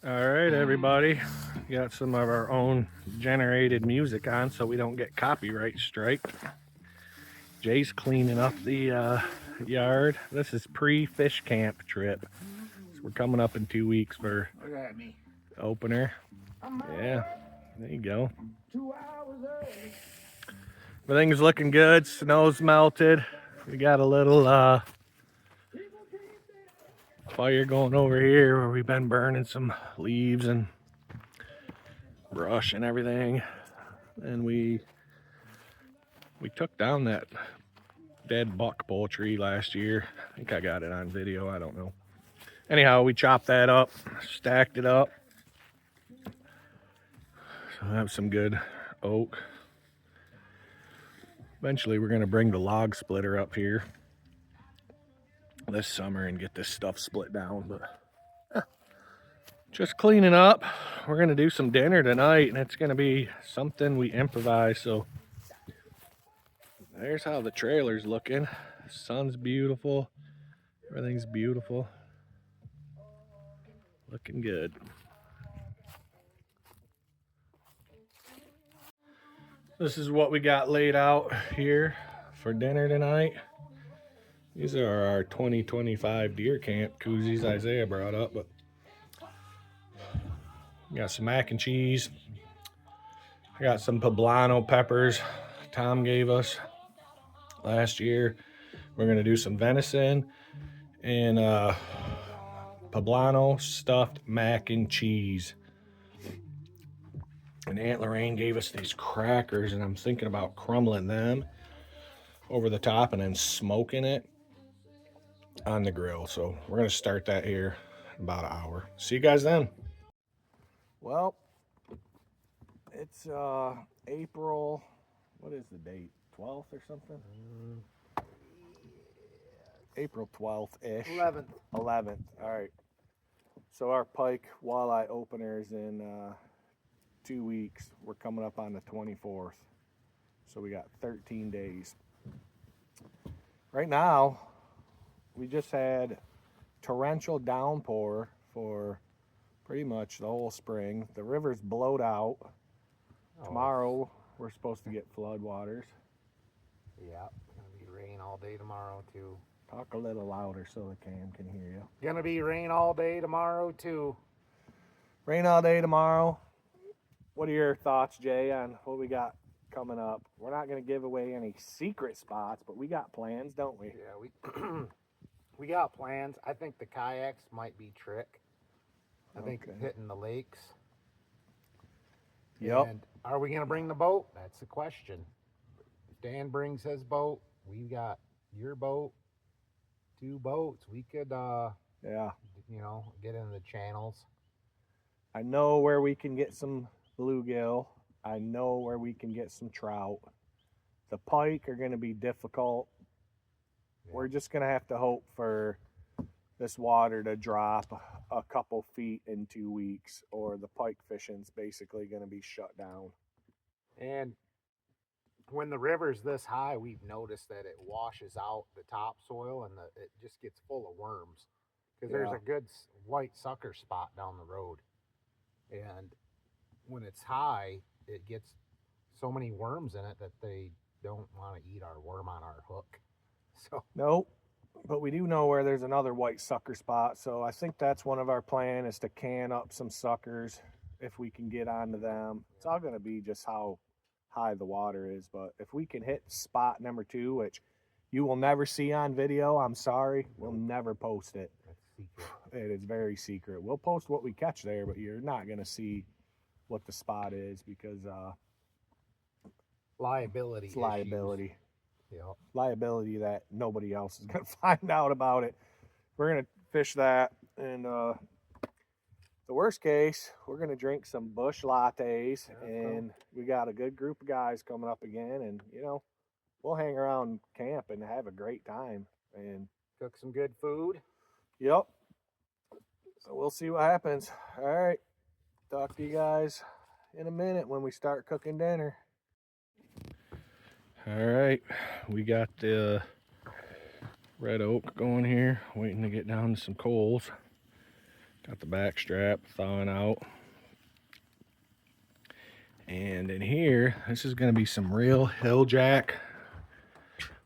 All right, everybody. Got some of our own generated music on so we don't get copyright strike. Jay's cleaning up the yard. This is pre-fish camp trip. So we're coming up in 2 weeks for Look at me. opener. Yeah, there you go. Everything's looking good. Snow's melted. We got a little fire going over here where we've been burning some leaves and brush and everything. And we took down that dead buck poultry last year. I think I got it on video. I don't know. Anyhow, we chopped that up, stacked it up. So I have some good oak. Eventually, we're going to bring the log splitter up here this summer and get this stuff split down. But just cleaning up. We're going to do some dinner tonight, and it's going to be something we improvise. So there's how the trailer's looking. The sun's beautiful. Everything's beautiful. Looking good. This is what we got laid out here for dinner tonight. These are our 2025 deer camp koozies Isaiah brought up, but we got some mac and cheese. I got some poblano peppers Tom gave us last year. We're gonna do some venison and poblano stuffed mac and cheese. And Aunt Lorraine gave us these crackers, and I'm thinking about crumbling them over the top and then smoking it on the grill. So we're gonna start that here in about an hour. See you guys then. Well, it's April, what is the date? 12th or something? April 12th-ish. 11th. All right. So our pike walleye opener is in 2 weeks. We're coming up on the 24th. So we got 13 days. Right now, we just had torrential downpour for pretty much the whole spring. The river's blowed out. Tomorrow, we're supposed to get flood waters. Yeah, gonna be rain all day tomorrow too. Talk a little louder so the cam can hear you. Gonna be rain all day tomorrow too. Rain all day tomorrow. What are your thoughts, Jay, on what we got coming up? We're not going to give away any secret spots, but we got plans, don't we? Yeah, we got plans. I think the kayaks might be trick. I think hitting the lakes. Yep. And are we gonna bring the boat? That's the question. If Dan brings his boat, we got your boat, 2 boats. We could Yeah. get in the channels. I know where we can get some bluegill. I know where we can get some trout. The pike are going to be difficult. Yeah. We're just going to have to hope for this water to drop a couple feet in 2 weeks, or the pike fishing's basically going to be shut down. And when the river's this high, we've noticed that it washes out the topsoil and it just gets full of worms, because there's a good white sucker spot down the road. And when it's high, it gets so many worms in it that they don't want to eat our worm on our hook. So nope. But we do know where there's another white sucker spot. So I think that's one of our plan, is to can up some suckers if we can get onto them. It's all going to be just how high the water is. But if we can hit spot number 2, which you will never see on video, I'm sorry, we'll never post it. That's secret. It is very secret. We'll post what we catch there, but you're not going to see what the spot is, because liability. It's liability. Yeah. Liability that nobody else is going to find out about it. We're going to fish that, and the worst case, we're going to drink some bush lattes, and we got a good group of guys coming up again, and we'll hang around camp and have a great time and cook some good food. Yep. So we'll see what happens. All right. Talk to you guys in a minute when we start cooking dinner. All right. We got the red oak going here, waiting to get down to some coals. Got the back strap thawing out. And in here, this is gonna be some real Hill Jack,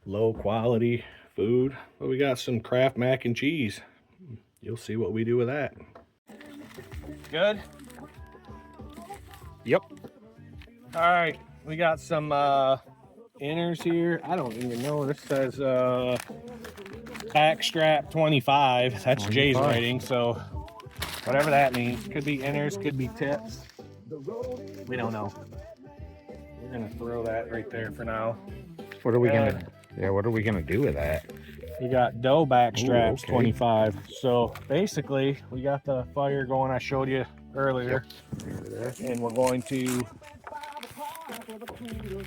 low quality food. But we got some Kraft mac and cheese. You'll see what we do with that. Good? Yep. All right, we got some inners here. I don't even know. This says back strap 25. That's 25. Jay's writing, so whatever that means. Could be inners, could be tips. We don't know. We're gonna throw that right there for now. What are we gonna? Yeah, what are we gonna do with that? We got dough back straps, Ooh, okay. 25. So basically, we got the fire going I showed you earlier, and we're going to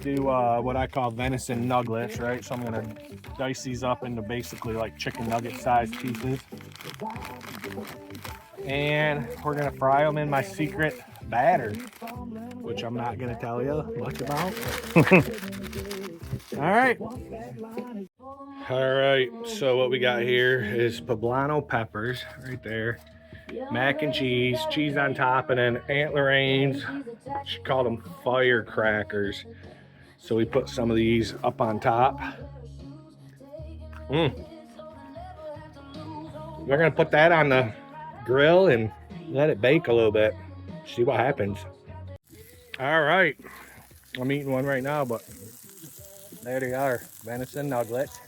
do what I call venison nuggets, right? So I'm gonna dice these up into basically like chicken nugget sized pieces, and we're gonna fry them in my secret batter, which I'm not gonna tell you much about. All right, so what we got here is poblano peppers right there, mac and cheese, cheese on top, and then Aunt Lorraine's, she called them firecrackers. So we put some of these up on top. We're gonna put that on the grill and let it bake a little bit. See what happens. All right, I'm eating one right now, but there they are, venison nuggets,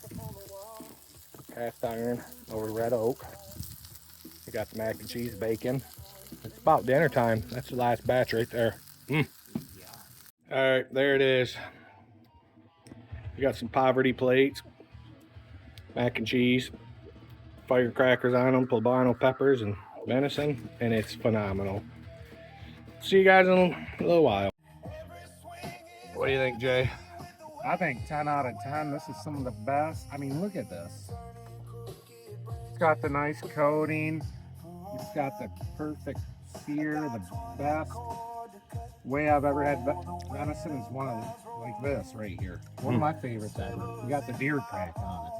cast iron over red oak. We got the mac and cheese bacon. It's about dinner time. That's the last batch right there. All right, there it is. We got some poverty plates, mac and cheese, firecrackers on them, poblano peppers, and venison, and it's phenomenal. See you guys in a little while. What do you think, Jay? I think 10 out of 10. This is some of the best. I mean, look at this. It's got the nice coating. It's got the perfect sear, the best way I've ever had venison is one of like this right here. One of my favorites ever. We got the deer crack on it.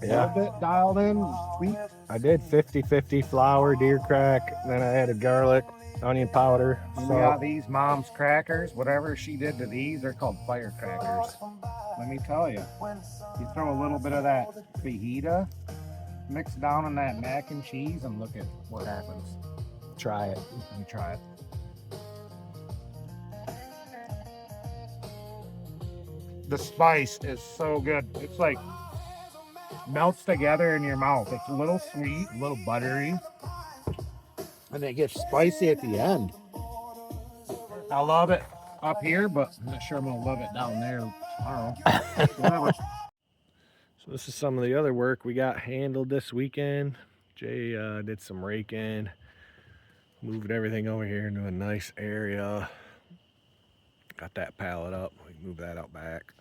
Yeah. A little bit dialed in, sweet. I did 50-50 flour, deer crack, then I added garlic, onion powder, We salt. got these mom's crackers. Whatever she did to these, they're called firecrackers. Let me tell you, you throw a little bit of that fajita mixed down in that mac and cheese, and look at what happens. Try it. Let me try it. The spice is so good. It's like melts together in your mouth. It's a little sweet, a little buttery, and it gets spicy at the end. I love it up here, but I'm not sure I'm gonna love it down there tomorrow. So this is some of the other work we got handled this weekend. Jay did some raking, moved everything over here into a nice area. Got that pallet up. We can move that out back.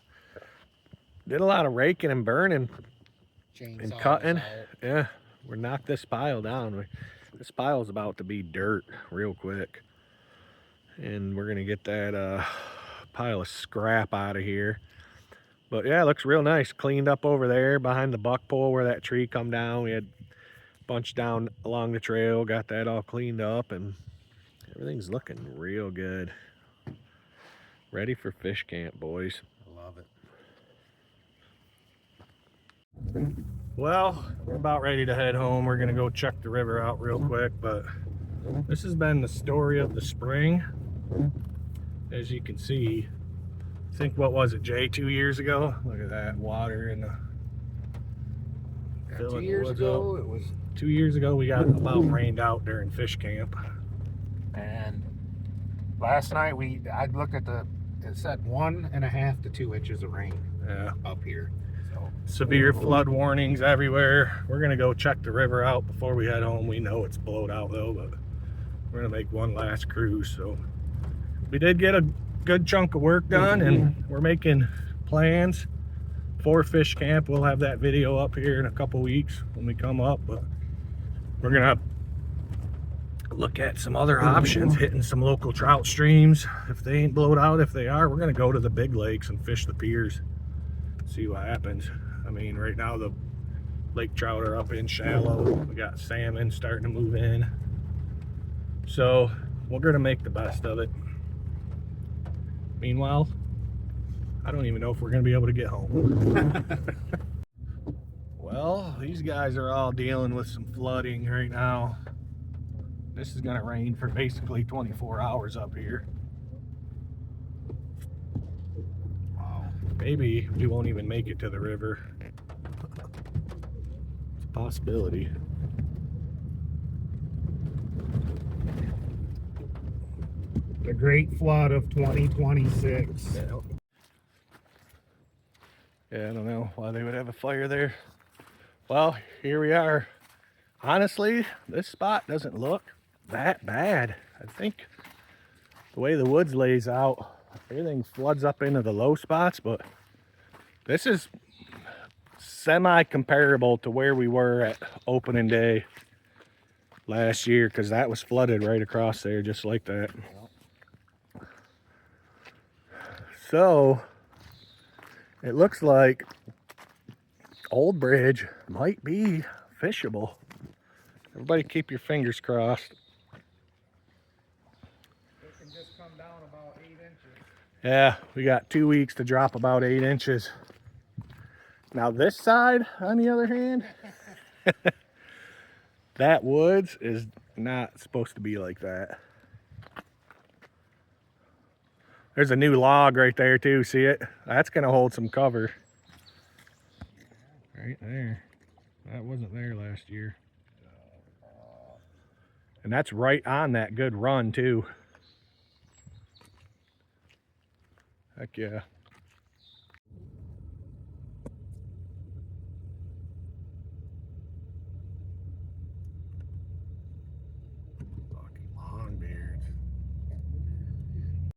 Did a lot of raking and burning and cutting. Yeah, we knocked this pile down. This pile is about to be dirt real quick. And we're gonna get that pile of scrap out of here. But yeah, it looks real nice. Cleaned up over there behind the buck pole where that tree come down. We had a bunch down along the trail. Got that all cleaned up, and everything's looking real good. Ready for fish camp, boys. I love it. Well, we're about ready to head home. We're gonna go check the river out real quick, but this has been the story of the spring. As you can see, I think, what was it, Jay, 2 years ago? Look at that water in the... Yeah, 2 years ago, it was 2 years ago, we got about rained out during fish camp. And last night I looked at it said 1.5 to 2 inches of rain Yeah. up here. So Severe flood warnings everywhere. We're gonna go check the river out before we head home. We know it's blowed out though, but we're gonna make one last cruise. So we did get a good chunk of work done, and we're making plans for fish camp. We'll have that video up here in a couple weeks when we come up, but we're gonna look at some other options, hitting some local trout streams. If they ain't blowed out, if they are, we're gonna go to the big lakes and fish the piers, see what happens. I mean, right now the lake trout are up in shallow. We got salmon starting to move in. So we're gonna make the best of it. Meanwhile, I don't even know if we're gonna be able to get home. Well, these guys are all dealing with some flooding right now. This is gonna rain for basically 24 hours up here. Wow. Maybe we won't even make it to the river. It's a possibility. The great flood of 2026. Yeah, I don't know why they would have a fire there. Well, here we are. Honestly, this spot doesn't look that bad. I think the way the woods lays out, everything floods up into the low spots, but this is semi-comparable to where we were at opening day last year, because that was flooded right across there just like that. So it looks like Old Bridge might be fishable. Everybody keep your fingers crossed. It can just come down about 8 inches. Yeah, we got 2 weeks to drop about 8 inches. Now this side, on the other hand, that woods is not supposed to be like that. There's a new log right there too, see it? That's gonna hold some cover. Right there. That wasn't there last year. And that's right on that good run too. Heck yeah.